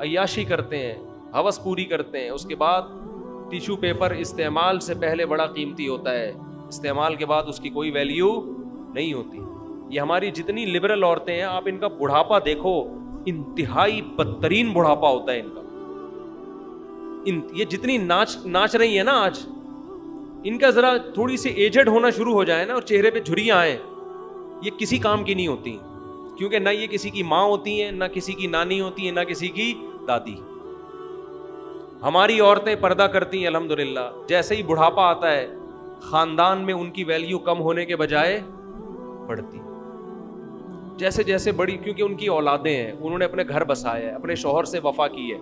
عیاشی کرتے ہیں, ہوس پوری کرتے ہیں. اس کے بعد ٹیشو پیپر استعمال سے پہلے بڑا قیمتی ہوتا ہے, استعمال کے بعد اس کی کوئی ویلیو نہیں ہوتی. یہ ہماری جتنی لبرل عورتیں ہیں, آپ ان کا بڑھاپا دیکھو, انتہائی بدترین بڑھاپا ہوتا ہے ان کا. یہ جتنی ناچ رہی ہیں نا آج, ان کا ذرا تھوڑی سی ایجڈ ہونا شروع ہو جائے نا اور چہرے پہ جھریاں آئیں, یہ کسی کام کی نہیں ہوتی, کیونکہ نہ یہ کسی کی ماں ہوتی ہیں, نہ کسی کی نانی ہوتی ہیں, نہ کسی کی دادی. ہماری عورتیں پردہ کرتی ہیں الحمدللہ. جیسے ہی بڑھاپا آتا ہے, خاندان میں ان کی ویلیو کم ہونے کے بجائے بڑھتی, جیسے جیسے بڑی, کیونکہ ان کی اولادیں ہیں, انہوں نے اپنے گھر بسایا ہے, اپنے شوہر سے وفا کی ہے,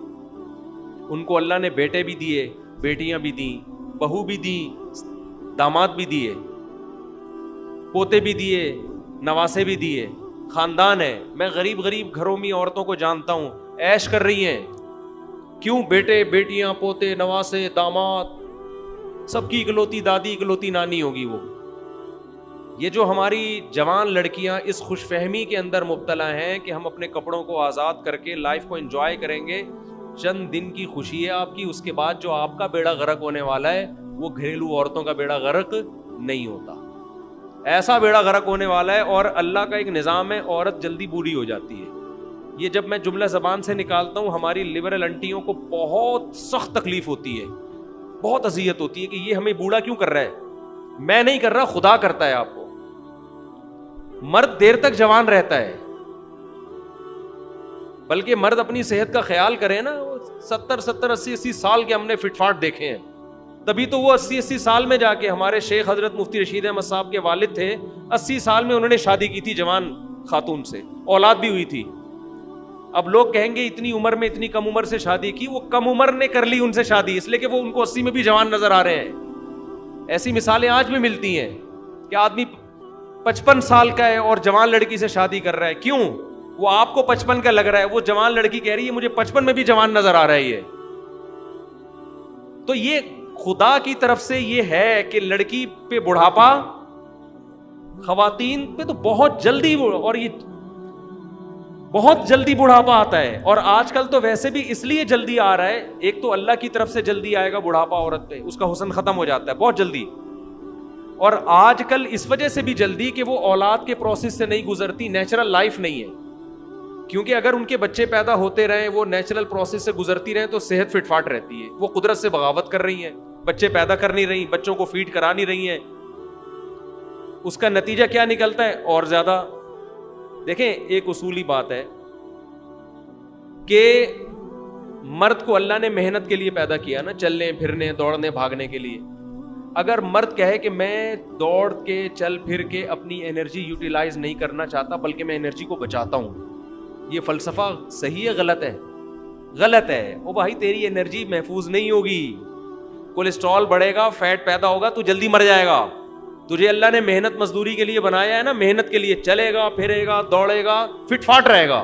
ان کو اللہ نے بیٹے بھی دیے, بیٹیاں بھی دیں, بہو بھی دی, داماد بھی دیے, پوتے بھی دیے, نواسے بھی دیے. خاندان ہے. میں غریب گھروں میں عورتوں کو جانتا ہوں, عیش کر رہی ہیں. کیوں؟ بیٹے, بیٹیاں, پوتے, نواسے, داماد, سب کی اکلوتی دادی, اکلوتی نانی ہوگی وہ. یہ جو ہماری جوان لڑکیاں اس خوش فہمی کے اندر مبتلا ہیں کہ ہم اپنے کپڑوں کو آزاد کر کے لائف کو انجوائے کریں گے, چند دن کی خوشی ہے آپ کی, اس کے بعد جو آپ کا بیڑا غرق ہونے والا ہے وہ گھریلو عورتوں کا بیڑا غرق نہیں ہوتا, ایسا بیڑا غرق ہونے والا ہے. اور اللہ کا ایک نظام ہے, عورت جلدی بوڑھی ہو جاتی ہے. یہ جب میں جملہ زبان سے نکالتا ہوں, ہماری لبرل انٹیوں کو بہت سخت تکلیف ہوتی ہے, بہت اذیت ہوتی ہے کہ یہ ہمیں بوڑھا کیوں کر رہا ہے. میں نہیں کر رہا, خدا کرتا ہے آپ کو. مرد دیر تک جوان رہتا ہے, بلکہ مرد اپنی صحت کا خیال کرے نا. 70 80 سال کے ہم نے فٹ فاٹ دیکھے ہیں, تبھی تو وہ 80 سال میں جا کے, ہمارے شیخ حضرت مفتی رشید احمد صاحب کے والد تھے, 80 سال میں انہوں نے شادی کی تھی جوان خاتون سے, اولاد بھی ہوئی تھی. اب لوگ کہیں گے اتنی عمر میں, اتنی کم عمر سے شادی کی. وہ کم عمر نے کر لی ان سے شادی, اس لیے کہ وہ ان کو 80 میں بھی جوان نظر آ رہے ہیں. ایسی مثالیں آج بھی ملتی ہیں کہ آدمی 55 سال کا ہے اور جوان لڑکی سے شادی کر رہا ہے. کیوں؟ وہ آپ کو 55 کا لگ رہا ہے, وہ جوان لڑکی کہہ رہی ہے مجھے 55 میں بھی جوان نظر آ رہا ہے. یہ تو یہ خدا کی طرف سے یہ ہے کہ لڑکی پہ بڑھاپا, خواتین پہ تو بہت جلدی, اور یہ بہت جلدی بڑھاپا آتا ہے. اور آج کل تو ویسے بھی اس لیے جلدی آ رہا ہے, ایک تو اللہ کی طرف سے جلدی آئے گا بڑھاپا عورت پہ, اس کا حسن ختم ہو جاتا ہے بہت جلدی. اور آج کل اس وجہ سے بھی جلدی کہ وہ اولاد کے پروسیس سے نہیں گزرتی, نیچرل لائف نہیں ہے. کیونکہ اگر ان کے بچے پیدا ہوتے رہیں, وہ نیچرل پروسیس سے گزرتی رہیں, تو صحت فٹ فاٹ رہتی ہے. وہ قدرت سے بغاوت کر رہی ہیں, بچے پیدا کر نہیں رہی, بچوں کو فیڈ کرا نہیں رہی ہیں. اس کا نتیجہ کیا نکلتا ہے؟ اور زیادہ. دیکھیں, ایک اصولی بات ہے کہ مرد کو اللہ نے محنت کے لیے پیدا کیا نا, چلنے پھرنے, دوڑنے, بھاگنے کے لیے. اگر مرد کہے کہ میں دوڑ کے, چل پھر کے اپنی انرجی یوٹیلائز نہیں کرنا چاہتا, بلکہ میں انرجی کو بچاتا ہوں, یہ فلسفہ صحیح ہے غلط ہے؟ غلط ہے. او بھائی, تیری انرجی محفوظ نہیں ہوگی, کولیسٹرول بڑھے گا, فیٹ پیدا ہوگا, تو جلدی مر جائے گا. تجھے اللہ نے محنت مزدوری کے لیے بنایا ہے نا, محنت کے لیے چلے گا, پھرے گا, دوڑے گا, فٹ فاٹ رہے گا.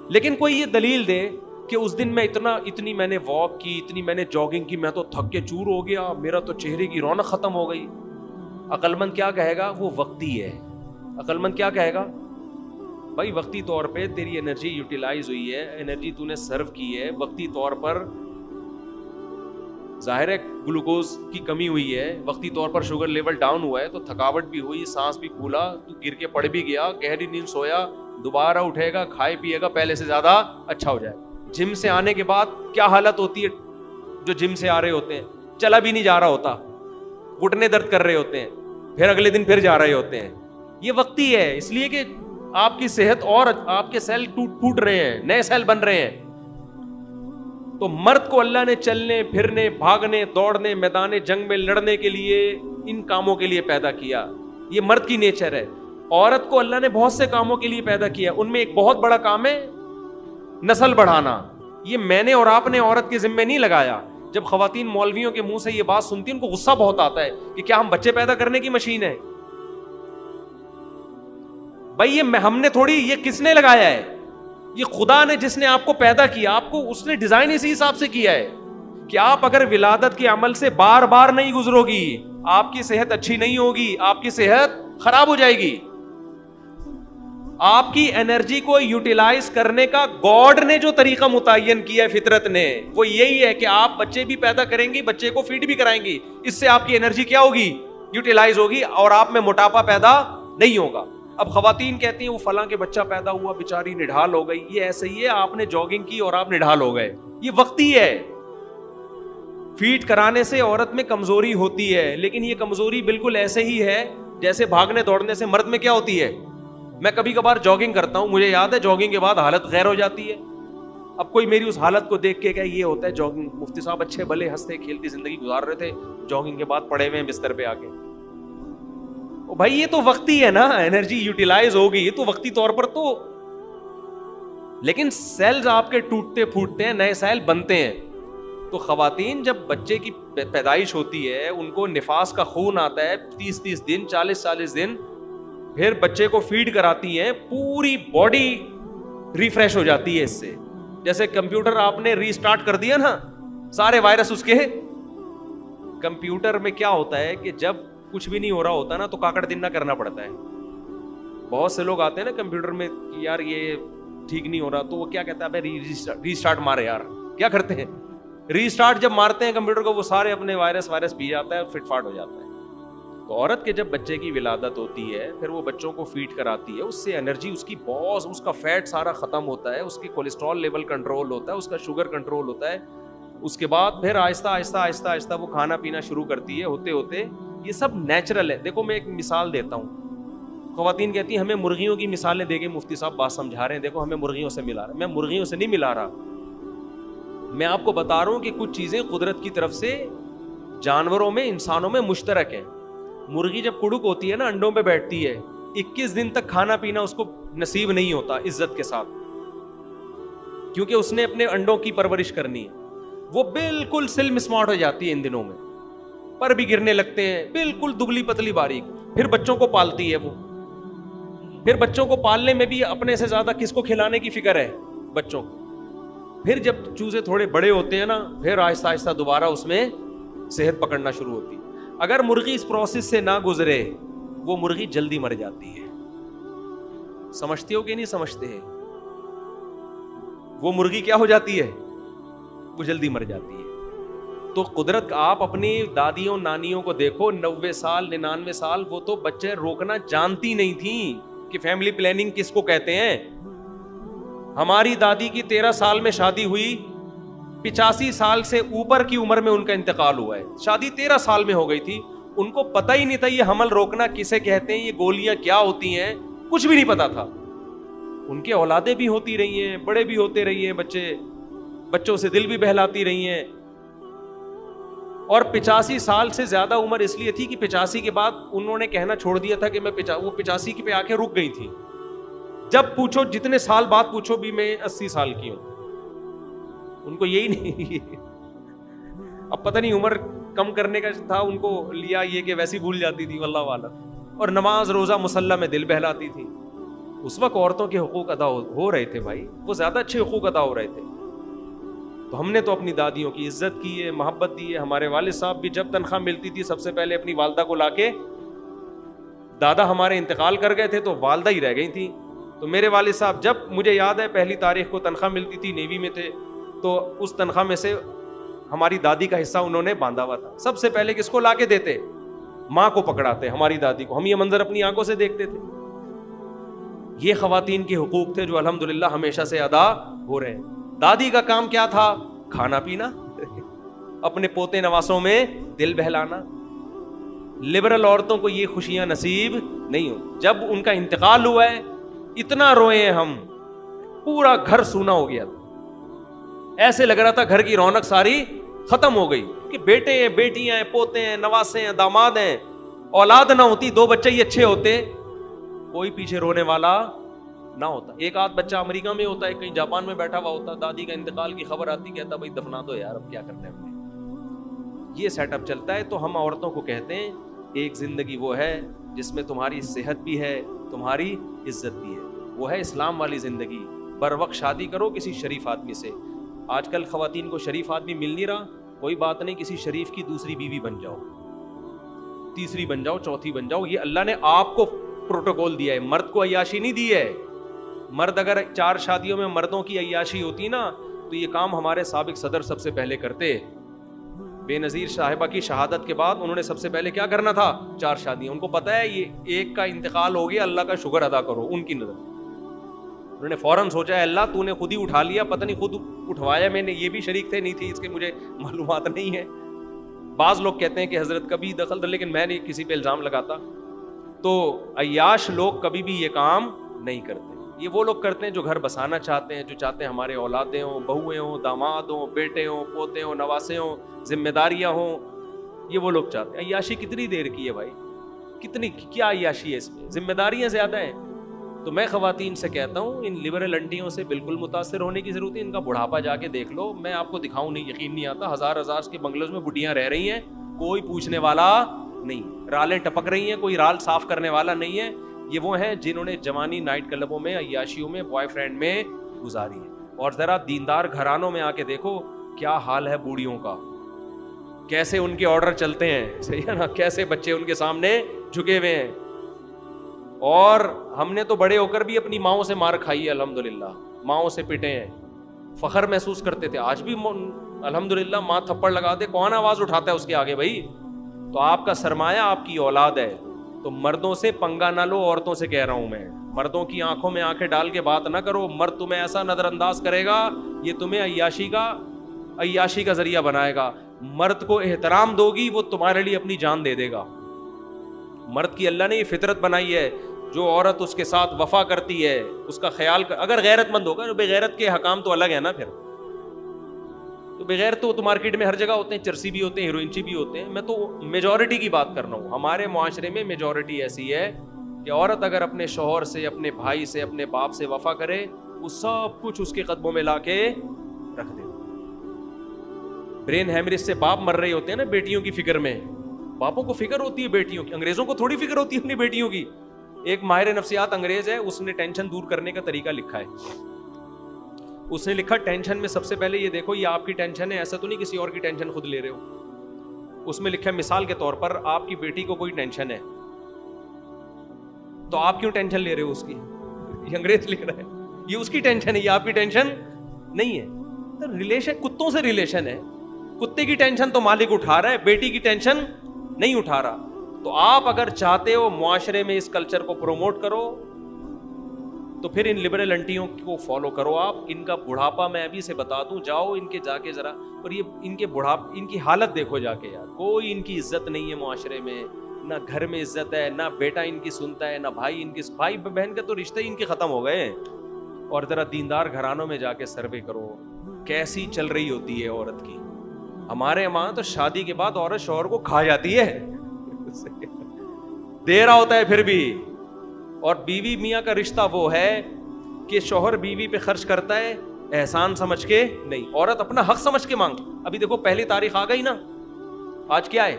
لیکن کوئی یہ دلیل دے کہ اس دن میں اتنی میں نے واک کی, اتنی میں نے جاگنگ کی, میں تو تھک کے چور ہو گیا, میرا تو چہرے کی رونق ختم ہو گئی. عقل مند کیا کہے گا؟ وہ وقتی ہے. عقل مند کیا کہے گا؟ بھائی وقتی طور پہ تیری انرجی یوٹیلائز ہوئی ہے, انرجی تو نے سرو کی ہے, وقتی طور پر ظاہر ہے گلوکوز کی کمی ہوئی ہے, وقتی طور پر شوگر لیول ڈاؤن ہوا ہے, تو تھکاوٹ بھی ہوئی, سانس بھی پھولا, تو گر کے پڑ بھی گیا, گہری نیند سویا, دوبارہ اٹھے گا, کھائے پیے گا, پہلے سے زیادہ اچھا ہو جائے. جم سے آنے کے بعد کیا حالت ہوتی ہے؟ جو جم سے آ رہے ہوتے ہیں, چلا بھی نہیں جا رہا ہوتا, گھٹنے درد کر رہے ہوتے ہیں, پھر اگلے دن پھر جا رہے ہوتے ہیں. یہ وقتی ہے, اس لیے کہ آپ کی صحت اور آپ کے سیل ٹوٹ رہے ہیں, نئے سیل بن رہے ہیں. تو مرد کو اللہ نے چلنے پھرنے, بھاگنے, دوڑنے, میدان جنگ میں لڑنے کے لیے, ان کاموں کے لیے پیدا کیا. یہ مرد کی نیچر ہے. عورت کو اللہ نے بہت سے کاموں کے لیے پیدا کیا, ان میں ایک بہت بڑا کام ہے نسل بڑھانا. یہ میں نے اور آپ نے عورت کے ذمے نہیں لگایا. جب خواتین مولویوں کے منہ سے یہ بات سنتی ان کو غصہ بہت آتا ہے کہ کیا ہم بچے پیدا کرنے کی مشین ہے؟ بھائی یہ ہم نے تھوڑی, یہ کس نے لگایا ہے؟ یہ خدا نے, جس نے آپ کو پیدا کیا, آپ کو اس نے ڈیزائن اسی حساب سے کیا ہے کہ آپ اگر ولادت کے عمل سے بار بار نہیں گزرو گی, آپ کی صحت اچھی نہیں ہوگی, آپ کی صحت خراب ہو جائے گی. آپ کی انرجی کو یوٹیلائز کرنے کا گاڈ نے جو طریقہ متعین کیا ہے فطرت نے, وہ یہی ہے کہ آپ بچے بھی پیدا کریں گی, بچے کو فیڈ بھی کرائیں گی, اس سے آپ کی انرجی کیا ہوگی, یوٹیلائز ہوگی, اور آپ میں موٹاپا پیدا نہیں ہوگا. اب خواتین کہتی ہیں وہ فلاں کے بچہ پیدا ہوا بیچاری نڈھال ہو گئی, یہ ایسے ہی ہے, آپ نے جاگنگ کی اور آپ نڈھال ہو گئے, یہ وقتی ہے. فیڈ کرانے سے عورت میں کمزوری ہوتی ہے, لیکن یہ کمزوری بالکل ایسے ہی ہے جیسے بھاگنے دوڑنے سے مرد میں کیا ہوتی ہے. میں کبھی کبھار جاگنگ کرتا ہوں, مجھے یاد ہے جاگنگ کے بعد حالت غیر ہو جاتی ہے. اب کوئی میری اس حالت کو دیکھ کے کہ یہ ہوتا ہے جاگنگ, مفتی صاحب اچھے بھلے ہنستے کھیلتی زندگی گزار رہے تھے, جاگنگ کے بعد پڑے ہوئے ہیں بستر پہ آ کے. بھائی یہ تو وقتی ہے نا, انرجی یوٹیلائز ہوگی یہ تو وقتی طور پر تو, لیکن سیلز آپ کے ٹوٹتے پھوٹتے ہیں, نئے سیل بنتے ہیں. تو خواتین جب بچے کی پیدائش ہوتی ہے, ان کو نفاس کا خون آتا ہے 30 دن 40 دن, پھر بچے کو فیڈ کراتی ہیں, پوری باڈی ریفریش ہو جاتی ہے اس سے. جیسے کمپیوٹر آپ نے ری اسٹارٹ کر دیا نا, سارے وائرس اس کے. کمپیوٹر میں کیا ہوتا ہے کہ جب کچھ بھی نہیں ہو رہا ہوتا نا تو کاکڑ دن نہ کرنا پڑتا ہے. بہت سے لوگ آتے ہیں نا کمپیوٹر میں کہ یار یہ ٹھیک نہیں ہو رہا, تو وہ کیا کہتا ہے ری اسٹارٹ مارے. یار کیا کرتے ہیں, ری اسٹارٹ جب مارتے ہیں کمپیوٹر کو, وہ سارے اپنے وائرس پی جاتا ہے, فٹ فاٹ ہو جاتا ہے. تو عورت کے جب بچے کی ولادت ہوتی ہے, پھر وہ بچوں کو فیڈ کراتی ہے, اس سے انرجی اس کی بہت, اس کا فیٹ سارا ختم ہوتا ہے, اس کی کولیسٹرول لیول کنٹرول ہوتا ہے, اس کا شوگر کنٹرول ہوتا ہے. اس کے بعد پھر آہستہ آہستہ آہستہ آہستہ وہ کھانا پینا شروع کرتی ہے. ہوتے ہوتے یہ سب نیچرل ہے. دیکھو میں ایک مثال دیتا ہوں, خواتین کہتی ہیں ہمیں مرغیوں کی مثالیں دے کے مفتی صاحب بات سمجھا رہے ہیں, دیکھو ہمیں مرغیوں سے ملا رہا ہے. میں مرغیوں سے نہیں ملا رہا, میں آپ کو بتا رہا ہوں کہ کچھ چیزیں قدرت کی طرف سے جانوروں میں انسانوں میں مشترک ہیں. مرغی جب کڑک ہوتی ہے نا, انڈوں پہ بیٹھتی ہے, 21 دن تک کھانا پینا اس کو نصیب نہیں ہوتا عزت کے ساتھ, کیونکہ اس نے اپنے انڈوں کی پرورش کرنی ہے. وہ بالکل سلم اسمارٹ ہو جاتی ہے ان دنوں میں, پر بھی گرنے لگتے ہیں, بالکل دبلی پتلی باریک. پھر بچوں کو پالتی ہے وہ, پھر بچوں کو پالنے میں بھی اپنے سے زیادہ کس کو کھلانے کی فکر ہے, بچوں کو. پھر جب چوزے تھوڑے بڑے ہوتے ہیں نا, پھر آہستہ آہستہ دوبارہ اس میں صحت پکڑنا شروع ہوتی ہے. اگر مرغی اس پروسیس سے نہ گزرے, وہ مرغی جلدی مر جاتی ہے. سمجھتے ہو کہ نہیں سمجھتے ہیں؟ وہ مرغی کیا ہو جاتی ہے, وہ جلدی مر جاتی ہے. تو قدرت, آپ اپنی دادیوں نانیوں کو دیکھو, 90 سال 99 سال, وہ تو بچے روکنا جانتی نہیں تھیں کہ فیملی پلاننگ کس کو کہتے ہیں. ہماری دادی کی 13 سال میں شادی ہوئی, 85 سال سے اوپر کی عمر میں ان کا انتقال ہوا ہے. شادی 13 سال میں ہو گئی تھی, ان کو پتہ ہی نہیں تھا یہ حمل روکنا کسے کہتے ہیں, یہ گولیاں کیا ہوتی ہیں, کچھ بھی نہیں پتا تھا. ان کے اولادیں بھی ہوتی رہی ہیں, بڑے بھی ہوتے رہی ہیں, بچوں سے دل بھی بہلاتی رہی ہیں. اور 85 سال سے زیادہ عمر اس لیے تھی کہ 85 کے بعد انہوں نے کہنا چھوڑ دیا تھا کہ میں وہ 85 پہ آ کے رک گئی تھی. جب پوچھو, جتنے سال بعد پوچھو بھی, میں 80 سال کی ہوں. ان کو یہی نہیں, اب پتہ نہیں عمر کم کرنے کا تھا ان کو, لیا یہ کہ ویسی بھول جاتی تھی واللہ اعلم. اور نماز روزہ مصلی میں دل بہلاتی تھی. اس وقت عورتوں کے حقوق ادا ہو رہے تھے بھائی, وہ زیادہ اچھے حقوق ادا ہو رہے تھے. تو ہم نے تو اپنی دادیوں کی عزت کی ہے, محبت دی ہے. ہمارے والد صاحب بھی جب تنخواہ ملتی تھی سب سے پہلے اپنی والدہ کو لا کے, دادا ہمارے انتقال کر گئے تھے تو والدہ ہی رہ گئی تھی. تو میرے والد صاحب, جب مجھے یاد ہے 1 تاریخ کو تنخواہ ملتی تھی, نیوی میں تھے, تو اس تنخواہ میں سے ہماری دادی کا حصہ انہوں نے باندھا ہوا تھا. سب سے پہلے کس کو لا کے دیتے, ماں کو پکڑاتے, ہماری دادی کو. ہم یہ منظر اپنی آنکھوں سے دیکھتے تھے. یہ خواتین کے حقوق تھے جو الحمدللہ ہمیشہ سے ادا ہو رہے ہیں. دادی کا کام کیا تھا, کھانا پینا, اپنے پوتے نواسوں میں دل بہلانا. لبرل عورتوں کو یہ خوشیاں نصیب نہیں ہو. جب ان کا انتقال ہوا ہے, اتنا روئے ہیں ہم, پورا گھر سونا ہو گیا تھا. ایسے لگ رہا تھا گھر کی رونق ساری ختم ہو گئی, کہ بیٹے ہیں, بیٹیاں ہیں, پوتے ہیں, نواسے ہیں, داماد ہیں. اولاد نہ ہوتی, 2 بچے ہی اچھے ہوتے, کوئی پیچھے رونے والا نہ ہوتا. ایک آدھ بچہ امریکہ میں ہوتا ہے, کہیں جاپان میں بیٹھا ہوا ہوتا, دادی کا انتقال کی خبر آتی, کہتا بھائی دفنا دو یار, اب کیا کرتے ہیں. یہ سیٹ اپ چلتا ہے. تو ہم عورتوں کو کہتے ہیں ایک زندگی وہ ہے جس میں تمہاری صحت بھی ہے, تمہاری عزت بھی ہے, وہ ہے اسلام والی زندگی. بر وقت شادی کرو کسی شریف آدمی سے. آج کل خواتین کو شریف آدمی مل نہیں رہا, کوئی بات نہیں, کسی شریف کی دوسری بیوی بن جاؤ, تیسری بن جاؤ, چوتھی بن جاؤ. یہ اللہ نے آپ کو پروٹوکول دیا ہے, مرد کو عیاشی نہیں دی ہے. مرد اگر 4 شادیوں میں مردوں کی عیاشی ہوتی نا تو یہ کام ہمارے سابق صدر سب سے پہلے کرتے. بے نظیر صاحبہ کی شہادت کے بعد انہوں نے سب سے پہلے کیا کرنا تھا؟ 4 شادیاں. ان کو پتا ہے یہ ایک کا انتقال ہو گیا, اللہ کا شکر ادا کرو. ان کی نظر انہوں نے فوراً سوچا ہے اللہ تو نے خود ہی اٹھا لیا, پتہ نہیں خود اٹھوایا میں نے, یہ بھی شریک تھے نہیں تھی اس کے مجھے معلومات نہیں ہے. بعض لوگ کہتے ہیں کہ حضرت کبھی دخل تھا, لیکن میں نہیں کسی پہ الزام لگاتا. تو عیاش لوگ کبھی بھی یہ کام نہیں کرتے. یہ وہ لوگ کرتے ہیں جو گھر بسانا چاہتے ہیں, جو چاہتے ہیں ہمارے اولادیں ہوں, بہویں ہوں, داماد ہوں, بیٹے ہوں, پوتے ہوں, نواسے ہوں, ذمہ داریاں ہوں. یہ وہ لوگ چاہتے ہیں. عیاشی کتنی دیر کی ہے بھائی, کتنی کیا عیاشی ہے اس میں, ذمہ داریاں زیادہ ہیں. تو میں خواتین سے کہتا ہوں ان لبرل انٹیوں سے بالکل متاثر ہونے کی ضرورت ہے. ان کا بڑھاپا جا کے دیکھ لو, میں آپ کو دکھاؤں نہیں, یقین نہیں آتا. ہزار کے بنگلوز میں بڈیاں رہ رہی ہیں, کوئی پوچھنے والا نہیں, رالیں ٹپک رہی ہیں, کوئی رال صاف کرنے والا نہیں ہے. یہ وہ ہیں جنہوں نے جوانی نائٹ کلبوں میں, عیاشیوں میں, بوائے فرینڈ میں گزاری ہے. اور ذرا دیندار گھرانوں میں آ کے دیکھو کیا حال ہے بوڑھیوں کا, کیسے ان کے آرڈر چلتے ہیں, صحیح ہے نا, کیسے بچے ان کے سامنے جھکے ہوئے ہیں. اور ہم نے تو بڑے ہو کر بھی اپنی ماؤں سے مار کھائی ہے, الحمدللہ ماؤں سے پٹے ہیں, فخر محسوس کرتے تھے. آج بھی الحمدللہ ماں تھپڑ لگا دے کون آواز اٹھاتا ہے اس کے آگے بھائی. تو آپ کا سرمایہ آپ کی اولاد ہے. تو مردوں سے پنگا نہ لو, عورتوں سے کہہ رہا ہوں میں, مردوں کی آنکھوں میں آنکھیں ڈال کے بات نہ کرو. مرد تمہیں ایسا نظر انداز کرے گا, یہ تمہیں عیاشی کا ذریعہ بنائے گا. مرد کو احترام دو گی وہ تمہارے لیے اپنی جان دے دے گا. مرد کی اللہ نے یہ فطرت بنائی ہے, جو عورت اس کے ساتھ وفا کرتی ہے اس کا خیال اگر غیرت مند ہوگا. بغیرت کے حکام تو الگ ہے نا, پھر تو بغیر تو مارکیٹ میں ہر جگہ ہوتے ہیں, چرسی بھی ہوتے ہیں, ہیروئنچی بھی ہوتے ہیں. میں تو میجورٹی کی بات کر رہا ہوں. ہمارے معاشرے میں میجورٹی ایسی ہے کہ عورت اگر اپنے شوہر سے, اپنے بھائی سے, اپنے باپ سے وفا کرے, وہ سب کچھ اس کے قدموں میں لا کے رکھ دے. برین ہیمریج سے باپ مر رہے ہوتے ہیں نا بیٹیوں کی فکر میں. باپوں کو فکر ہوتی ہے بیٹیوں کی, انگریزوں کو تھوڑی فکر ہوتی ہے اپنی بیٹیوں کی. ایک ماہر نفسیات انگریز ہے, اس نے ٹینشن دور کرنے کا طریقہ لکھا ہے. اس نے لکھا ٹینشن میں سب سے پہلے یہ دیکھو یہ آپ کی ٹینشن ہے, ایسا تو نہیں کسی اور کی ٹینشن خود لے رہے ہو. اس میں لکھا ہے مثال کے طور پر آپ کی بیٹی کو کوئی ٹینشن ہے تو آپ کیوں ٹینشن لے رہے ہو اس کی. یہ انگریز لکھ رہا ہے, یہ اس کی ٹینشن ہے, یہ آپ کی ٹینشن نہیں ہے. تو ریلیشن کتوں سے ریلیشن ہے, کتے کی ٹینشن تو مالک اٹھا رہا ہے, بیٹی کی ٹینشن نہیں اٹھا رہا. تو آپ اگر چاہتے ہو معاشرے میں اس کلچر کو پروموٹ کرو تو پھر ان لبرل انٹیوں کو فالو کرو. آپ ان کا بڑھاپا میں ابھی سے بتا دوں, جاؤ ان کے جا کے ذرا, اور یہ ان کے بڑھاپے ان کی حالت دیکھو جا کے یار. کوئی ان کی عزت نہیں ہے معاشرے میں, نہ گھر میں عزت ہے, نہ بیٹا ان کی سنتا ہے, نہ بھائی ان کی, بھائی بہن کا تو رشتے ہی ان کے ختم ہو گئے. اور ذرا دیندار گھرانوں میں جا کے سروے کرو کیسی چل رہی ہوتی ہے عورت کی. ہمارے وہاں تو شادی کے بعد عورت شوہر کو کھا جاتی ہے, دے رہا ہوتا ہے پھر بھی. اور بیوی میاں کا رشتہ وہ ہے کہ شوہر بیوی پہ خرچ کرتا ہے احسان سمجھ کے نہیں, عورت اپنا حق سمجھ کے مانگ. ابھی دیکھو پہلی تاریخ آ گئی نا, آج کیا ہے,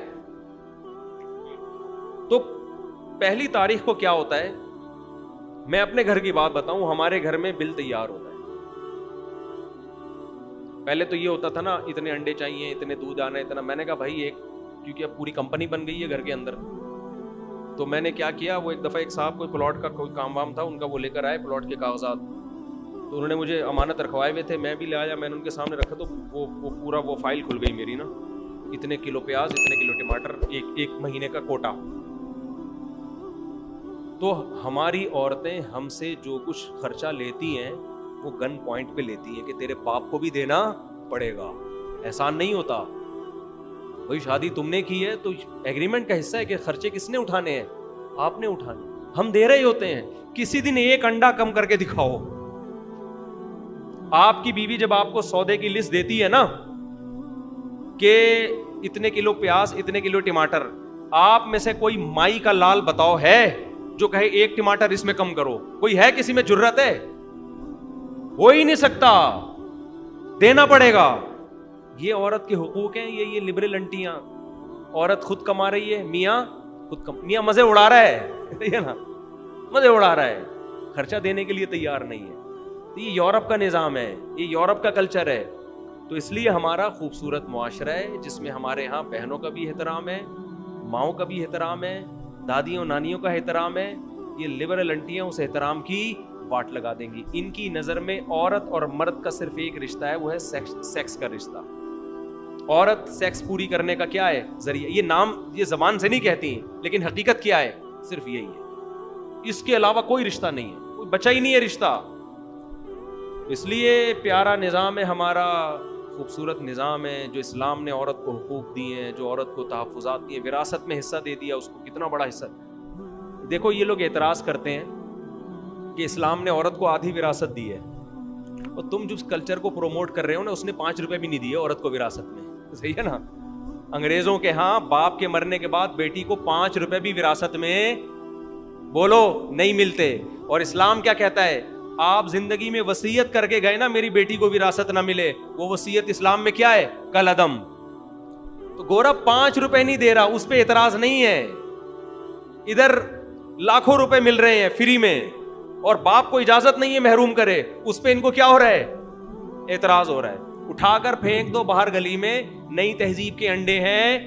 تو پہلی تاریخ کو کیا ہوتا ہے, میں اپنے گھر کی بات بتاؤں, ہمارے گھر میں بل تیار ہوتا ہے. پہلے تو یہ ہوتا تھا نا اتنے انڈے چاہیے, اتنے دودھ آنا, اتنا. میں نے کہا بھائی ایک, کیونکہ اب پوری کمپنی بن گئی ہے گھر کے اندر, تو میں نے کیا کیا, وہ ایک دفعہ ایک صاحب کوئی پلاٹ کا کوئی کام وام تھا ان کا, وہ لے کر آئے پلاٹ کے کاغذات. تو انہوں نے مجھے امانت رکھوائے ہوئے تھے, میں بھی لے آیا, میں نے ان کے سامنے رکھا تو وہ پورا وہ فائل کھل گئی میری نا. اتنے کلو پیاز, اتنے کلو ٹماٹر, ایک مہینے کا کوٹا. تو ہماری عورتیں ہم سے جو کچھ خرچہ لیتی ہیں وہ گن پوائنٹ پہ لیتی ہیں کہ تیرے باپ کو بھی دینا پڑے گا, احسان نہیں ہوتا. وہی شادی تم نے کی ہے تو ایگریمنٹ کا حصہ ہے کہ خرچے کس نے اٹھانے ہیں, آپ نے اٹھانے, ہم دے رہے ہوتے ہیں. کسی دن ایک انڈا کم کر کے دکھاؤ. آپ کی بیوی جب آپ کو سودے کی لسٹ دیتی ہے نا کہ اتنے کلو پیاز, اتنے کلو ٹماٹر, آپ میں سے کوئی مائی کا لال بتاؤ ہے جو کہے ایک ٹماٹر اس میں کم کرو؟ کوئی ہے کسی میں جرت ہے؟ ہو ہی نہیں سکتا, دینا پڑے گا. یہ عورت کے حقوق ہیں, یہ لبرل انٹیاں. عورت خود کما رہی ہے, میاں میاں مزے اڑا رہا ہے نا, مزے اڑا رہا ہے, خرچہ دینے کے لیے تیار نہیں ہے. یہ یورپ کا نظام ہے, یہ یورپ کا کلچر ہے. تو اس لیے ہمارا خوبصورت معاشرہ ہے جس میں ہمارے ہاں بہنوں کا بھی احترام ہے, ماؤں کا بھی احترام ہے, دادیوں نانیوں کا احترام ہے. یہ لبرل انٹیاں اس احترام کی واٹ لگا دیں گی. ان کی نظر میں عورت اور مرد کا صرف ایک رشتہ ہے, وہ ہے سیکس کا رشتہ. عورت سیکس پوری کرنے کا کیا ہے ذریعہ. یہ نام یہ زبان سے نہیں کہتی ہیں, لیکن حقیقت کیا ہے, صرف یہی ہے. اس کے علاوہ کوئی رشتہ نہیں ہے, کوئی بچہ ہی نہیں ہے رشتہ. اس لیے پیارا نظام ہے ہمارا, خوبصورت نظام ہے جو اسلام نے عورت کو حقوق دیے ہیں, جو عورت کو تحفظات دیے, وراثت میں حصہ دے دیا اس کو, کتنا بڑا حصہ. دیکھو یہ لوگ اعتراض کرتے ہیں کہ اسلام نے عورت کو آدھی وراثت دی ہے, اور تم جس کلچر کو پروموٹ کر رہے ہو نا, اس نے 5 روپے بھی نہیں دیے عورت کو وراثت میں. صحیح ہے نا. انگریزوں کے ہاں باپ کے مرنے کے بعد بیٹی کو 5 روپے بھی وراثت میں بولو نہیں ملتے. اور اسلام کیا کہتا ہے, آپ زندگی میں وصیت کر کے گئے نا میری بیٹی کو وراثت نہ ملے, وہ وصیت اسلام میں کیا ہے, کالعدم. تو گورا 5 روپے نہیں دے رہا, اس پہ اعتراض نہیں ہے. ادھر لاکھوں روپے مل رہے ہیں فری میں, اور باپ کو اجازت نہیں ہے محروم کرے, اس پہ ان کو کیا ہو رہا ہے, اعتراض ہو رہا ہے. اٹھا کر پھینک دو باہر گلی میں. نئی تہذیب کے انڈے ہیں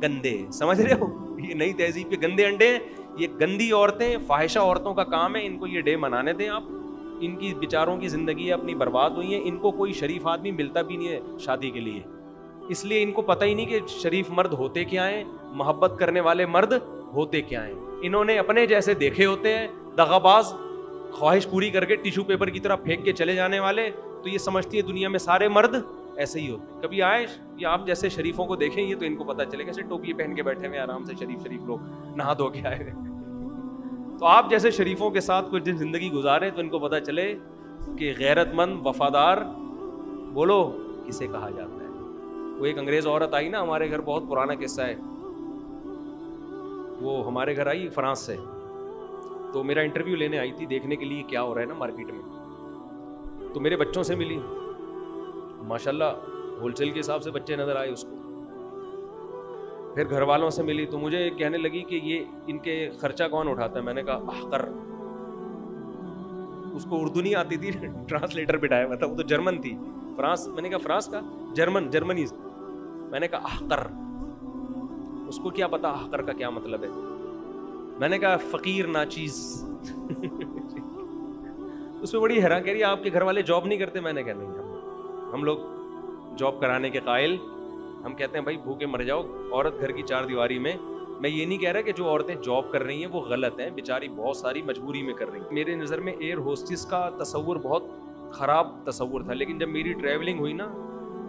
گندے, سمجھ رہے ہو, یہ نئی تہذیب کے گندے انڈے ہیں. یہ گندی عورتیں, فاحشہ عورتوں کا کام ہے, ان کو یہ ڈے منانے دیں آپ. ان کی بیچاروں کی زندگی اپنی برباد ہوئی ہیں. ان کو کوئی شریف آدمی ملتا بھی نہیں ہے شادی کے لیے, اس لیے ان کو پتہ ہی نہیں کہ شریف مرد ہوتے کیا ہیں, محبت کرنے والے مرد ہوتے کیا ہیں. انہوں نے اپنے جیسے دیکھے ہوتے ہیں, دغاباز, خواہش پوری کر کے ٹیشو پیپر کی طرح پھینک کے چلے جانے والے. تو یہ سمجھتی ہے دنیا میں سارے مرد ایسے ہی ہوتے ہیں. کبھی آئے یہ آپ جیسے شریفوں کو دیکھیں, یہ تو ان کو پتہ چلے کیسے ٹوپی پہن کے بیٹھے ہوئے آرام سے شریف لوگ نہا دھو کے آئے. تو آپ جیسے شریفوں کے ساتھ کچھ دن زندگی گزارے تو ان کو پتہ چلے کہ غیرت مند وفادار بولو کسے کہا جاتا ہے. وہ ایک انگریز عورت آئی نا ہمارے گھر, بہت پرانا قصہ ہے. وہ ہمارے گھر آئی فرانس سے, تو میرا انٹرویو لینے آئی تھی, دیکھنے کے لیے کیا ہو رہا ہے نا مارکیٹ میں. تو میرے بچوں سے ملی, ماشاءاللہ ہول سیل کے حساب سے بچے نظر آئے اس کو. پھر گھر والوں سے ملی تو مجھے کہنے لگی کہ یہ ان کے خرچہ کون اٹھاتا ہے. میں نے کہا احقر. اس کو اردو نہیں آتی تھی, ٹرانسلیٹر بٹھایا ہوا تھا, وہ تو جرمن تھی. فرانس, میں نے کہا فرانس کا, جرمنی. میں نے کہا احقر. اس کو کیا پتا احقر کا کیا مطلب ہے. میں نے کہا فقیر ناچیز. اس میں بڑی حیران کہہ رہی آپ کے گھر والے جاب نہیں کرتے. میں نے کہا نہیں, ہم لوگ جاب کرانے کے قائل. ہم کہتے ہیں بھائی بھوکے مر جاؤ, عورت گھر کی 4 دیواری میں. میں یہ نہیں کہہ رہا کہ جو عورتیں جاب کر رہی ہیں وہ غلط ہیں, بیچاری بہت ساری مجبوری میں کر رہی ہیں. میرے نظر میں ایئر ہوسٹس کا تصور بہت خراب تصور تھا, لیکن جب میری ٹریولنگ ہوئی نا,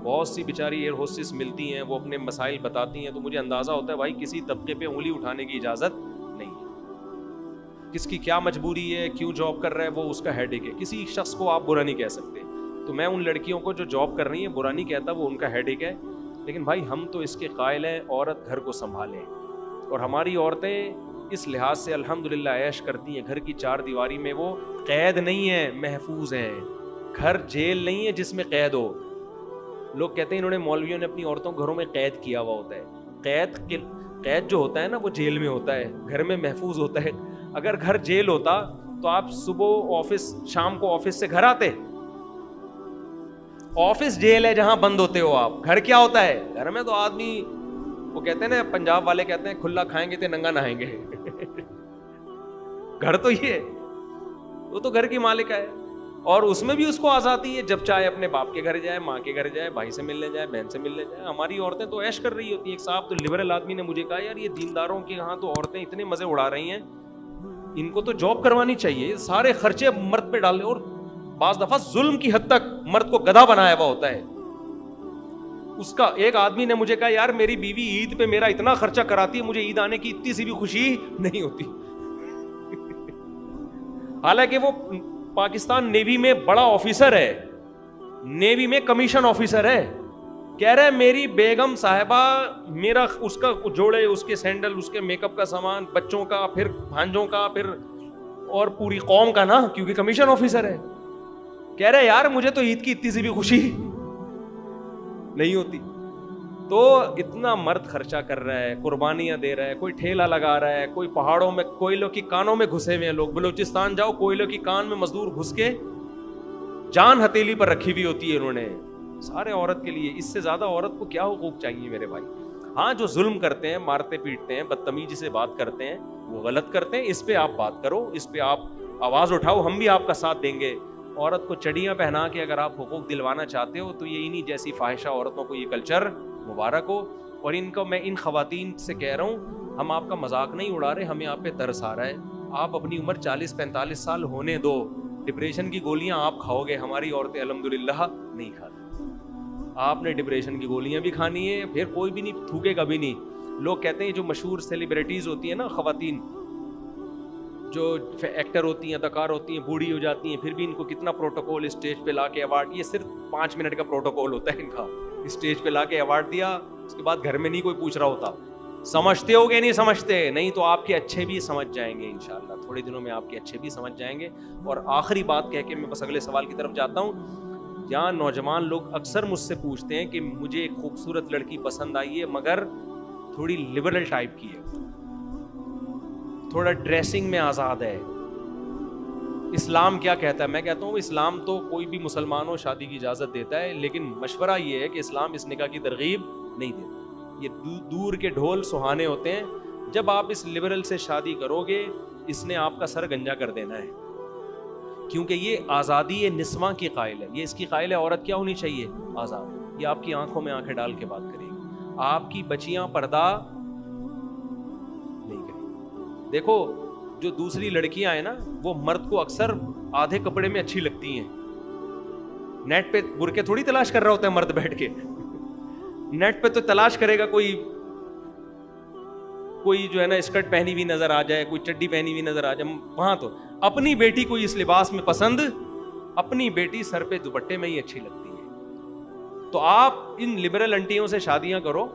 بہت سی بیچاری ایئر ہوسٹس ملتی ہیں, وہ اپنے مسائل بتاتی ہیں, تو مجھے اندازہ ہوتا ہے بھائی کسی طبقے پہ انگلی اٹھانے کی اجازت نہیں ہے. کس کی کیا مجبوری ہے, کیوں جاب کر رہا ہے, وہ اس کا ہیڈ ایک ہے. کسی شخص کو آپ برا نہیں کہہ سکتے. تو میں ان لڑکیوں کو جو جاب کر رہی ہیں برا نہیں کہتا, وہ ان کا ہیڈ ایک ہے. لیکن بھائی ہم تو اس کے قائل ہیں عورت گھر کو سنبھالے, اور ہماری عورتیں اس لحاظ سے الحمدللہ عیش کرتی ہیں. گھر کی 4 دیواری میں وہ قید نہیں ہے, محفوظ ہیں. گھر جیل نہیں ہے جس میں قید ہو. لوگ کہتے ہیں انہوں نے, مولویوں نے اپنی عورتوں کو گھروں میں قید کیا ہوا ہوتا ہے. قید جو ہوتا ہے نا وہ جیل میں ہوتا ہے, گھر میں محفوظ ہوتا ہے. اگر گھر جیل ہوتا تو آپ صبح آفس, شام کو آفس سے گھر آتے. آفس جیل ہے جہاں بند ہوتے ہو آپ. گھر کیا ہوتا ہے, گھر میں تو آدمی, وہ کہتے ہیں نا پنجاب والے کہتے ہیں کھلا کھائیں گے تے ننگا نہائیں گے. گھر تو یہ ہے, وہ تو گھر کی مالکہ ہے, اور اس میں بھی اس کو آزادی ہے, جب چاہے اپنے باپ کے گھر جائے, ماں کے گھر جائے, بھائی سے ملنے جائے, بہن سے ملنے جائے. ہماری عورتیں تو عیش کر رہی ہوتی ہیں. ایک صاحب تو لبرل آدمی نے مجھے کہا یار یہ دینداروں کے یہاں تو عورتیں اتنے مزے اڑا رہی ہیں, ان کو تو جاب کروانی چاہیے, سارے خرچے مرد پہ ڈال دیں. اور بعض دفعہ ظلم کی حد تک مرد کو گدھا بنایا ہوا ہوتا ہے. اس کا ایک آدمی نے مجھے کہا یار میری بیوی عید پہ میرا اتنا خرچہ کراتی ہے, مجھے عید آنے کی اتنی سی بھی خوشی نہیں ہوتی. حالانکہ وہ پاکستان نیوی میں بڑا آفیسر ہے, نیوی میں کمیشن آفیسر ہے. کہہ رہے میری بیگم صاحبہ میرا اس کا جوڑے, اس کے سینڈل, اس کے میک اپ کا سامان, بچوں کا, پھر بھانجوں کا, پھر اور پوری قوم کا نا, کیونکہ کمیشن آفیسر ہے. کہہ رہے یار مجھے تو عید کی اتنی سی بھی خوشی نہیں ہوتی. تو اتنا مرد خرچہ کر رہا ہے, قربانیاں دے رہا ہے, کوئی ٹھیلا لگا رہا ہے, کوئی پہاڑوں میں کوئلوں کی کانوں میں گھسے ہوئے ہیں لوگ. بلوچستان جاؤ, کوئلوں کی کان میں مزدور گھس کے جان ہتھیلی پر رکھی ہوئی ہوتی ہے انہوں نے, سارے عورت کے لیے. اس سے زیادہ عورت کو کیا حقوق چاہیے میرے بھائی. ہاں جو ظلم کرتے ہیں, مارتے پیٹتے ہیں, بدتمیزی سے بات کرتے ہیں, وہ غلط کرتے ہیں. اس پہ آپ بات کرو, اس پہ آپ آواز اٹھاؤ, ہم بھی آپ کا ساتھ دیں گے. عورت کو چڑیاں پہنا کے اگر آپ حقوق دلوانا چاہتے ہو تو یہ انہی جیسی فاحشہ عورتوں کو یہ کلچر مبارک ہو. اور ان کو میں ان خواتین سے کہہ رہا ہوں, ہم آپ کا مذاق نہیں اڑا رہے, ہمیں آپ پہ ترس آ رہا ہے. آپ اپنی عمر 40-45 سال ہونے دو, ڈپریشن کی گولیاں آپ کھاؤ گے, ہماری عورتیں الحمدللہ نہیں کھاتی. آپ نے ڈپریشن کی گولیاں بھی کھانی ہے, پھر کوئی بھی نہیں تھوکے گا بھی نہیں. لوگ کہتے ہیں جو مشہور سیلیبریٹیز ہوتی ہیں نا, خواتین جو ایکٹر ہوتی ہیں, اداکار ہوتی ہیں, بوڑھی ہو جاتی ہیں, پھر بھی ان کو کتنا پروٹوکول اسٹیج پہ لا کے ایوارڈ, یہ صرف 5 منٹ کا پروٹوکول ہوتا ہے ان کا. اسٹیج پہ لا کے ایوارڈ دیا, اس کے بعد گھر میں نہیں کوئی پوچھ رہا ہوتا. سمجھتے ہو گے نہیں سمجھتے, نہیں تو آپ کے اچھے بھی سمجھ جائیں گے انشاءاللہ, تھوڑے دنوں میں آپ کے اچھے بھی سمجھ جائیں گے. اور آخری بات کہہ کے میں بس اگلے سوال کی طرف جاتا ہوں. یہاں نوجوان لوگ اکثر مجھ سے پوچھتے ہیں کہ مجھے ایک خوبصورت لڑکی پسند آئی ہے مگر تھوڑی لبرل ٹائپ کی ہے, تھوڑا ڈریسنگ میں آزاد ہے, اسلام کیا کہتا ہے؟ میں کہتا ہوں اسلام تو کوئی بھی مسلمان ہو شادی کی اجازت دیتا ہے, لیکن مشورہ یہ ہے کہ اسلام اس نکاح کی ترغیب نہیں دیتا. یہ دور کے ڈھول سہانے ہوتے ہیں. جب آپ اس لبرل سے شادی کرو گے, اس نے آپ کا سر گنجا کر دینا ہے, کیونکہ یہ آزادی نسواں کی قائل ہے. یہ اس کی قائل ہے عورت کیا ہونی چاہیے؟ آزاد. یہ آپ کی آنکھوں میں آنکھیں ڈال کے بات کرے گی, آپ کی بچیاں پردہ نہیں کریں گی. دیکھو جو دوسری لڑکیاں ہیں نا, وہ مرد کو اکثر آدھے کپڑے میں اچھی لگتی ہیں. نیٹ پہ برقعے تھوڑی تلاش کر رہا ہوتا ہے مرد بیٹھ کے, نیٹ پہ تو تلاش کرے گا کوئی جو ہے نا اسکرٹ پہنی ہوئی نظر آ جائے, کوئی چڈی پہنی ہوئی نظر آ جائے. وہاں تو اپنی بیٹی کو اس لباس میں پسند, اپنی بیٹی سر پہ دوپٹے میں ہی اچھی لگتی ہے. تو آپ ان لبرل انٹیوں سے شادیاں کرو,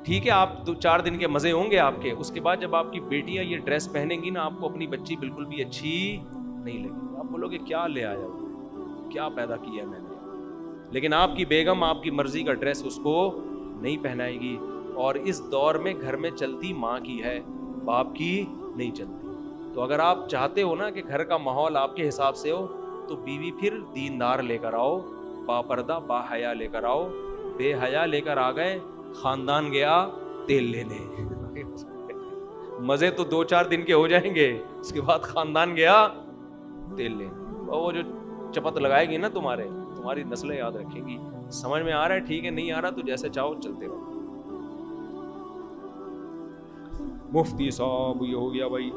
ٹھیک ہے, آپ 2-4 دن کے مزے ہوں گے آپ کے. اس کے بعد جب آپ کی بیٹیاں یہ ڈریس پہنیں گی نا, آپ کو اپنی بچی بالکل بھی اچھی نہیں لگے گی. آپ بولو گے کیا لے آیا, کیا پیدا کیا میں نے. لیکن آپ کی بیگم آپ کی مرضی کا ڈریس اس کو نہیں پہنائے گی. اور اس دور میں گھر میں چلتی ماں کی ہے, باپ کی نہیں چلتی. تو اگر آپ چاہتے ہو نا کہ گھر کا ماحول آپ کے حساب سے ہو, تو بیوی پھر دیندار لے کر آؤ, با پردہ با حیا لے کر آؤ. بے حیا لے کر آ گئے, خاندان گیا تیل لینے. مزے تو 2-4 دن کے ہو جائیں گے, اس کے بعد خاندان گیا تیل لینے. اور وہ جو چپت لگائے گی نا تمہاری نسلیں یاد رکھیں گی. سمجھ میں آ رہا ہے؟ ٹھیک ہے, نہیں آ رہا تو جیسے چاہو چلتے رہو. مفتی صاحب یہ ہو گیا بھائی.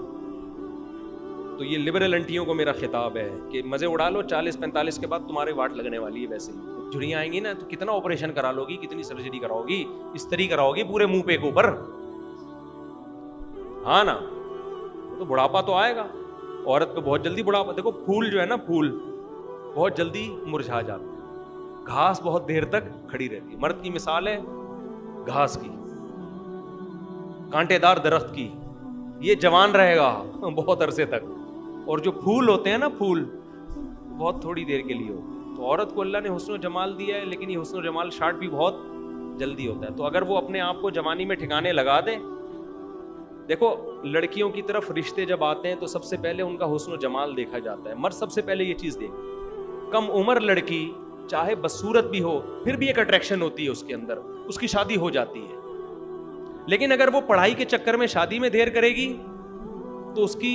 تو یہ لبرل انٹیوں کو میرا خطاب ہے کہ مزے اڑا لو, 40-45 کے بعد تمہارے واٹ لگنے والی ہے. ویسے ہی جھریاں آئیں گی نا تو کتنا آپریشن کرا لو گی, کتنی سرجری کراؤ گی, استری کراؤ گی پورے منہ پہ کے اوپر, ہاں نا. تو بڑھاپا تو آئے گا عورت پہ بہت جلدی بڑھاپا. دیکھو پھول جو ہے نا, پھول بہت جلدی مرجھا جاتا ہے, گھاس بہت دیر تک کھڑی رہتی ہے. مرد کی مثال ہے گھاس کی, کانٹے دار درخت کی, یہ جوان رہے گا بہت عرصے تک. اور جو پھول ہوتے ہیں نا, پھول بہت تھوڑی دیر کے لیے ہوتے ہیں. تو عورت کو اللہ نے حسن و جمال دیا ہے, لیکن یہ حسن و جمال شارٹ بھی بہت جلدی ہوتا ہے. تو اگر وہ اپنے آپ کو جوانی میں ٹھکانے لگا دے. دیکھو لڑکیوں کی طرف رشتے جب آتے ہیں تو سب سے پہلے ان کا حسن و جمال دیکھا جاتا ہے. مرد سب سے پہلے یہ چیز دیکھے. کم عمر لڑکی چاہے بدصورت بھی ہو, پھر بھی ایک اٹریکشن ہوتی ہے اس کے اندر, اس کی شادی ہو جاتی ہے. لیکن اگر وہ پڑھائی کے چکر میں شادی میں دیر کرے گی تو اس کی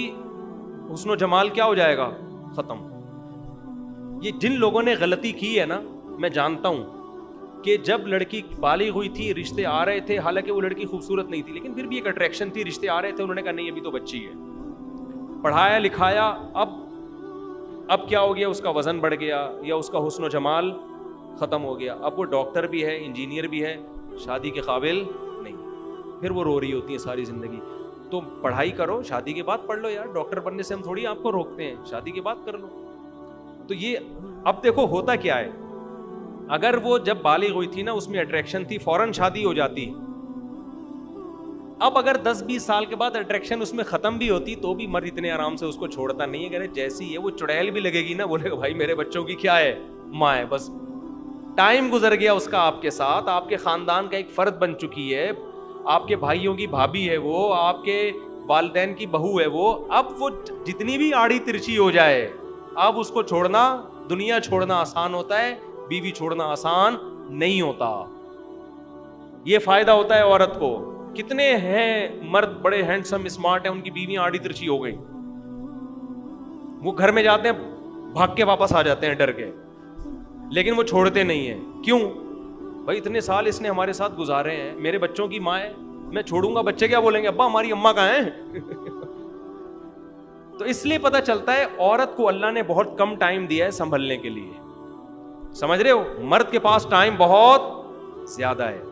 حسن و جمال کیا ہو جائے گا؟ ختم. یہ جن لوگوں نے غلطی کی ہے نا, میں جانتا ہوں کہ جب لڑکی بالغ ہوئی تھی, رشتے آ رہے تھے, حالانکہ وہ لڑکی خوبصورت نہیں تھی, لیکن پھر بھی ایک اٹریکشن تھی, رشتے آ رہے تھے, انہوں نے کہا نہیں ابھی تو بچی ہے. پڑھایا لکھایا, اب کیا ہو گیا, اس کا وزن بڑھ گیا یا اس کا حسن و جمال ختم ہو گیا. اب وہ ڈاکٹر بھی ہے, انجینئر بھی ہے, شادی کے قابل نہیں. پھر وہ رو رہی ہوتی ہے ساری زندگی. تو پڑھائی کرو, شادی کے بعد پڑھ لو یار. ڈاکٹر بننے سے ہم تھوڑی آپ کو روکتے ہیں, شادی کے بعد کر لو. تو یہ اب دیکھو ہوتا کیا ہے, اگر وہ جب بالغ ہوئی تھی نا, اس میں اٹریکشن تھی, فوراً شادی ہو جاتی. اب اگر 10-20 سال کے بعد اٹریکشن اس میں ختم بھی ہوتی تو بھی مرد اتنے آرام سے اس کو چھوڑتا نہیں ہے. کہ جیسی ہے وہ چڑیل بھی لگے گی نا, بولے گا بھائی میرے بچوں کی کیا ہے, ماں ہے. بس ٹائم گزر گیا اس کا آپ کے ساتھ, آپ کے خاندان کا ایک فرد بن چکی ہے, آپ کے بھائیوں کی بھابھی ہے وہ, آپ کے والدین کی بہو ہے وہ. اب وہ جتنی بھی آڑی ترچی ہو جائے, اب اس کو چھوڑنا, دنیا چھوڑنا آسان ہوتا ہے, بیوی چھوڑنا آسان نہیں ہوتا. یہ فائدہ ہوتا ہے عورت کو. کتنے ہیں مرد بڑے ہینڈسم اسمارٹ ہیں, ان کی بیویاں آڑی ترچی ہو گئی. وہ گھر میں جاتے ہیں بھاگ کے واپس آ جاتے ہیں ڈر کے, لیکن وہ چھوڑتے نہیں ہیں. کیوں بھائی؟ اتنے سال اس نے ہمارے ساتھ گزارے ہیں, میرے بچوں کی ماں ہے, میں چھوڑوں گا بچے کیا بولیں گے, ابا ہماری اماں کہاں ہیں؟ تو اس لیے پتہ چلتا ہے عورت کو اللہ نے بہت کم ٹائم دیا ہے سنبھلنے کے لیے. سمجھ رہے ہو؟ مرد کے پاس ٹائم بہت زیادہ ہے.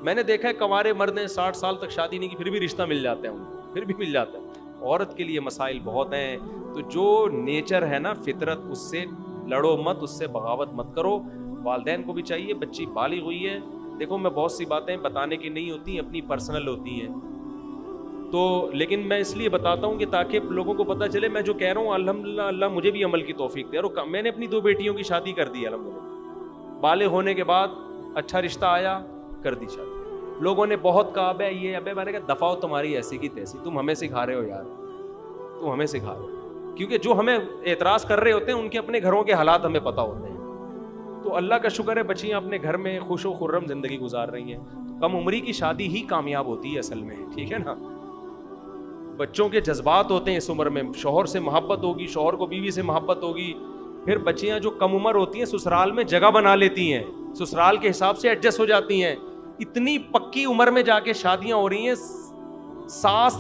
میں نے دیکھا ہے کنوارے مرد ہیں 60 سال تک شادی نہیں کی, پھر بھی رشتہ مل جاتا ہے ان کو, پھر بھی مل جاتا ہے. عورت کے لیے مسائل بہت ہیں. تو جو نیچر ہے نا, فطرت, اس سے لڑو مت, اس سے بغاوت مت کرو. والدین کو بھی چاہیے, بچی بالغ ہوئی ہے, دیکھو میں بہت سی باتیں بتانے کی نہیں ہوتی, اپنی پرسنل ہوتی ہیں, تو لیکن میں اس لیے بتاتا ہوں کہ تاکہ لوگوں کو پتہ چلے میں جو کہہ رہا ہوں الحمدللہ اللہ مجھے بھی عمل کی توفیق دے. اور میں نے اپنی 2 بیٹیوں کی شادی کر دی الحمدللہ, بالغ ہونے کے بعد اچھا رشتہ آیا, کر دی شادی. لوگوں نے بہت کہا ابے یہ ابے, میں نے کہا دفعہ تمہاری ایسی کی تیسی, تم ہمیں سکھا رہے ہو یار, تم ہمیں سکھا رہے ہو, کیونکہ جو ہمیں اعتراض کر رہے ہوتے ہیں ان کے اپنے گھروں کے حالات ہمیں پتہ ہوتے ہیں. تو اللہ کا شکر ہے بچیاں اپنے گھر میں خوش و خرم زندگی گزار رہی ہیں. کم عمری کی شادی ہی کامیاب ہوتی ہے اصل میں, ٹھیک ہے نا. بچوں کے جذبات ہوتے ہیں اس عمر میں, شوہر سے محبت ہوگی, شوہر کو بیوی سے محبت ہوگی. پھر بچیاں جو کم عمر ہوتی ہیں سسرال میں جگہ بنا لیتی ہیں, سسرال کے حساب سے ایڈجسٹ ہو جاتی ہیں. اتنی پکی عمر میں جا کے شادیاں ہو رہی ہیں, ساس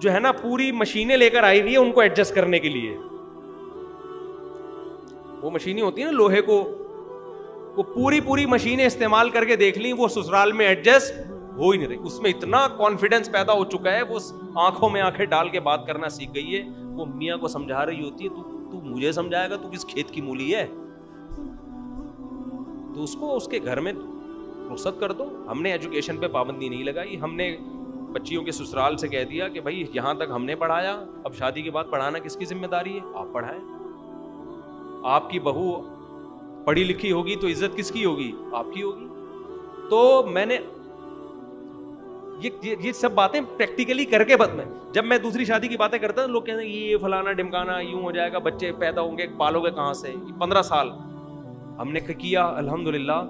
جو ہے نا پوری مشینیں لے کر آئی ہوئی ہے ان کو ایڈجسٹ کرنے کے لیے. وہ مشینیں ہوتی ہیں نا لوہے کو, وہ پوری مشینیں استعمال کر کے دیکھ لیں, وہ سسرال میں ایڈجسٹ ہو ہی نہیں رہی. اس میں اتنا کانفیڈنس پیدا ہو چکا ہے, وہ آنکھوں میں آنکھیں ڈال کے بات کرنا سیکھ گئی ہے. وہ میاں کو سمجھا رہی ہوتی ہے, تو مجھے سمجھائے گا, تو کس کھیت کی مولی ہے, تو اس کو اس کے گھر میں رخصت کر دو. ہم نے ایجوکیشن پہ پابندی نہیں لگائی, ہم نے بچیوں کے سسرال سے کہہ دیا کہ بھائی یہاں تک ہم نے پڑھایا, اب شادی کے بعد پڑھانا کس کی ذمہ داری ہے, آپ پڑھائیں. آپ کی بہو پڑھی لکھی ہوگی تو عزت کس کی ہوگی, آپ کی ہوگی. تو میں نے یہ سب باتیں پریکٹیکلی کر کے میں جب میں دوسری شادی کی باتیں کرتا ہوں, لوگ کہتے ہیں یہ فلانا ڈمکانا, یوں ہو جائے گا, بچے پیدا ہوں گے, پالو گے کہاں سے. 15 سال ہم نے کیا, الحمدللہ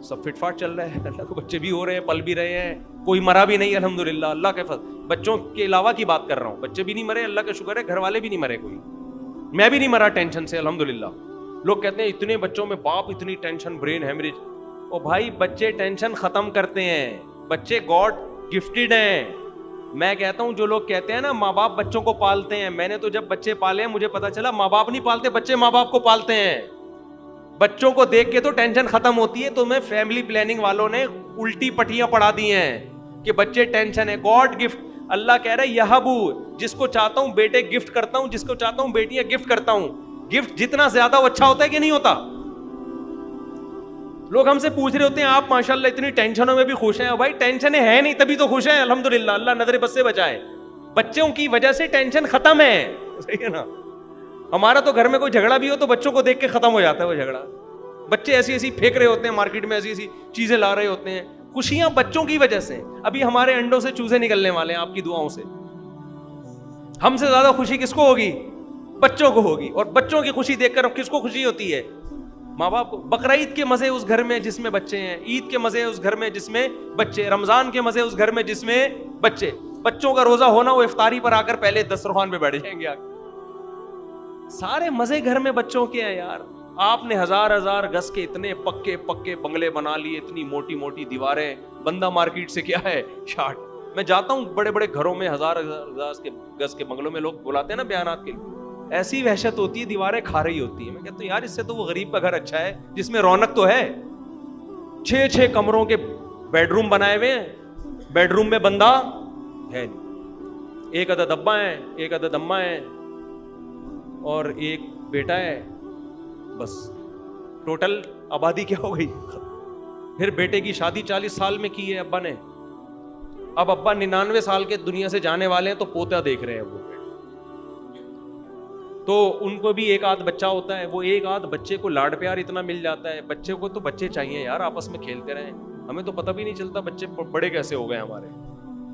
سب فٹ فاٹ چل رہا ہے, اللہ کو بچے بھی ہو رہے ہیں, پل بھی رہے ہیں, کوئی مرا بھی نہیں الحمدللہ, اللہ کے فضل. بچوں کے علاوہ کی بات کر رہا ہوں, بچے بھی نہیں مرے, اللہ کا شکر ہے, گھر والے بھی نہیں مرے, کوئی, میں بھی نہیں مرا ٹینشن سے الحمدللہ. لوگ کہتے ہیں اتنے بچوں میں باپ اتنی ٹینشن, برین ہیمریج. او بھائی بچے ٹینشن ختم کرتے ہیں, بچے گاڈ گفٹڈ ہیں. میں کہتا ہوں جو لوگ کہتے ہیں نا ماں باپ بچوں کو پالتے ہیں, میں نے تو جب بچے پالے ہیں مجھے پتا چلا ماں باپ نہیں پالتے, بچے ماں باپ کو پالتے ہیں. بچوں کو دیکھ کے تو ٹینشن ختم ہوتی ہے. تو میں فیملی پلاننگ والوں نے الٹی پٹیاں پڑھا دی ہیں کہ بچے ٹینشن ہے, گاڈ گفٹ. اللہ کہہ رہا ہے یہبو, جس کو چاہتا ہوں بیٹے گفٹ کرتا ہوں, جس کو چاہتا ہوں بیٹیاں گفٹ کرتا ہوں. گفٹ جتنا زیادہ وہ اچھا ہوتا ہے کہ نہیں ہوتا. لوگ ہم سے پوچھ رہے ہوتے ہیں آپ ماشاءاللہ اتنی ٹینشنوں میں بھی خوش ہیں. بھائی ٹینشن ہے نہیں تبھی تو خوش ہیں الحمدللہ, اللہ نظر بد سے بچائے. بچوں کی وجہ سے ٹینشن ختم ہے, صحیح ہے نا. ہمارا تو گھر میں کوئی جھگڑا بھی ہو تو بچوں کو دیکھ کے ختم ہو جاتا ہے وہ جھگڑا. بچے ایسی ایسی پھینک رہے ہوتے ہیں مارکیٹ میں, ایسی ایسی چیزیں لا رہے ہوتے ہیں. خوشیاں بچوں کی وجہ سے. ابھی ہمارے انڈوں سے چوزے نکلنے والے ہیں آپ کی دعاؤں سے. ہم سے زیادہ خوشی کس کو ہوگی, بچوں کو ہوگی. اور بچوں کی خوشی دیکھ کر کس کو خوشی ہوتی ہے, ماں باپ کو. بقرعید کے مزے اس گھر میں جس میں بچے ہیں, عید کے مزے اس گھر میں جس میں بچے, رمضان کے مزے اس گھر میں جس میں بچے. بچوں کا روزہ ہونا, وہ افطاری پر آ کر پہلے دسترخوان پہ بیٹھ جائیں گے. سارے مزے گھر میں بچوں کے ہیں یار. آپ نے ہزار گز کے اتنے پکے پکے بنگلے بنا لیے, اتنی موٹی موٹی دیواریں. بندہ مارکیٹ سے کیا ہے شارٹ. میں جاتا ہوں بڑے بڑے گھروں میں, ہزار گز کے بنگلوں میں, لوگ بلاتے ہیں نا بیانات کے لیے, ایسی وحشت ہوتی ہے, دیواریں کھا رہی ہوتی ہیں. میں کہتا ہوں یار اس سے تو وہ غریب کا گھر اچھا ہے جس میں رونق تو ہے. 6 کمروں کے بیڈ روم بنائے ہوئے ہیں, بیڈ روم میں بندہ ہے نہیں. 1 عدد ابا ہیں, 1 عدد اماں ہیں, اور 1 بیٹا ہے, بس ٹوٹل آبادی کیا ہو گئی. پھر بیٹے کی شادی 40 سال میں کی ہے ابا نے, اب ابا 99 سال کے دنیا سے جانے والے ہیں, تو پوتا دیکھ رہے ہیں وہ. تو ان کو بھی 1 آدھ بچہ ہوتا ہے, وہ 1 آدھ بچے کو لاڈ پیار اتنا مل جاتا ہے. بچے کو تو بچے چاہیے یار, آپس میں کھیلتے رہیں. ہمیں تو پتہ بھی نہیں چلتا بچے بڑے کیسے ہو گئے ہمارے,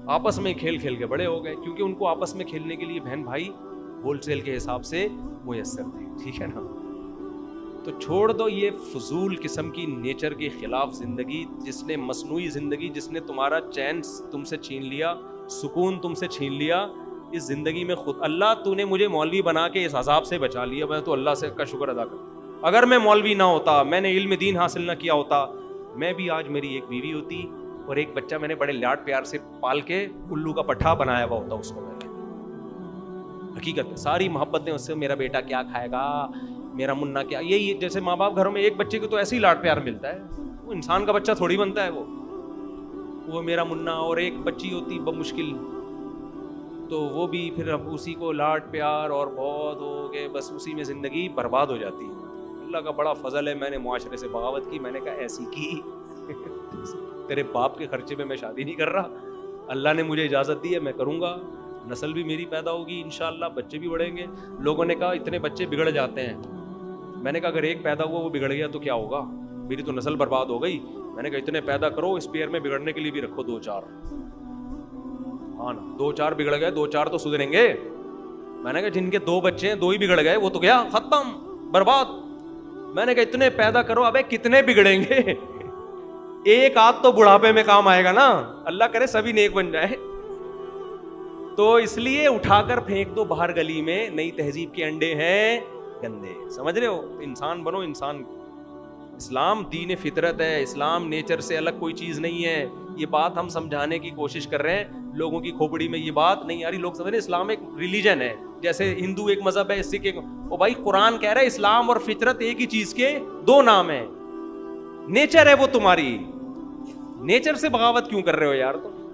آپس میں کھیل کھیل کے بڑے ہو گئے, کیونکہ ان کو آپس میں کھیلنے کے لیے بہن بھائی ہول سیل کے حساب سے میسر تھے, ٹھیک ہے نا. تو چھوڑ دو یہ فضول قسم کی نیچر کے خلاف زندگی, جس نے مصنوعی زندگی, جس نے تمہارا چین تم سے چھین لیا, سکون تم سے چھین لیا. اس زندگی میں خود اللہ تو نے مجھے مولوی بنا کے اس عذاب سے بچا لیا, میں تو اللہ سے کا شکر ادا کرتا. اگر میں مولوی نہ ہوتا, میں نے علم دین حاصل نہ کیا ہوتا, میں بھی آج میری ایک بیوی ہوتی اور ایک بچہ میں نے بڑے لاڈ پیار سے پال کے الو کا پٹھا بنایا ہوا ہوتا اس کو. میں نے حقیقت میں ساری محبتیں اس سے, میرا بیٹا کیا کھائے گا, میرا منا کیا, یہی جیسے ماں باپ گھروں میں ایک بچے کو تو ایسے ہی لاڈ پیار ملتا ہے, وہ انسان کا بچہ تھوڑی بنتا ہے وہ میرا منا. اور ایک بچی ہوتی بمشکل تو وہ بھی پھر اب اسی کو لاڈ پیار اور بہت ہو کے بس اسی میں زندگی برباد ہو جاتی ہے. اللہ کا بڑا فضل ہے, میں نے معاشرے سے بغاوت کی, میں نے کہا ایسی کی تیرے باپ کے خرچے میں میں شادی نہیں کر رہا, اللہ نے مجھے اجازت دی ہے میں کروں گا, نسل بھی میری پیدا ہوگی انشاءاللہ, بچے بھی بڑھیں گے. لوگوں نے کہا اتنے بچے بگڑ جاتے ہیں, میں نے کہا اگر ایک پیدا ہوا وہ بگڑ گیا تو کیا ہوگا, میری تو نسل برباد ہو گئی. میں نے کہا اتنے پیدا کرو, اسپیئر میں بگڑنے کے لیے بھی رکھو 2-4. ہاں نا, 2-4 بگڑ گئے, 2-4 تو سدھریں گے. میں نے کہا جن کے 2 بچے ہیں 2 ہی بگڑ گئے وہ تو گیا ختم برباد. میں نے کہا اتنے پیدا کرو, ابے کتنے بگڑیں گے, ایک آدھ تو بڑھاپے میں کام آئے گا نا, اللہ کرے سبھی نیک بن جائے. تو اس لیے اٹھا کر پھینک دو باہر گلی میں, نئی تہذیب کے انڈے ہیں گندے, سمجھ رہے ہو. انسان بنو, انسان. اسلام دین فطرت ہے, اسلام نیچر سے الگ کوئی چیز نہیں ہے. یہ بات ہم سمجھانے کی کوشش کر رہے ہیں, لوگوں کی کھوپڑی میں یہ بات نہیں آ رہی. لوگ سمجھ رہے ہیں اسلام ایک ریلیجن ہے, جیسے ہندو ایک مذہب ہے, سکھ ایک. او بھائی قرآن کہہ رہا ہے اسلام اور فطرت ایک ہی چیز کے 2 نام ہیں. نیچر ہے وہ تمہاری, نیچر سے بغاوت کیوں کر رہے ہو یار تم.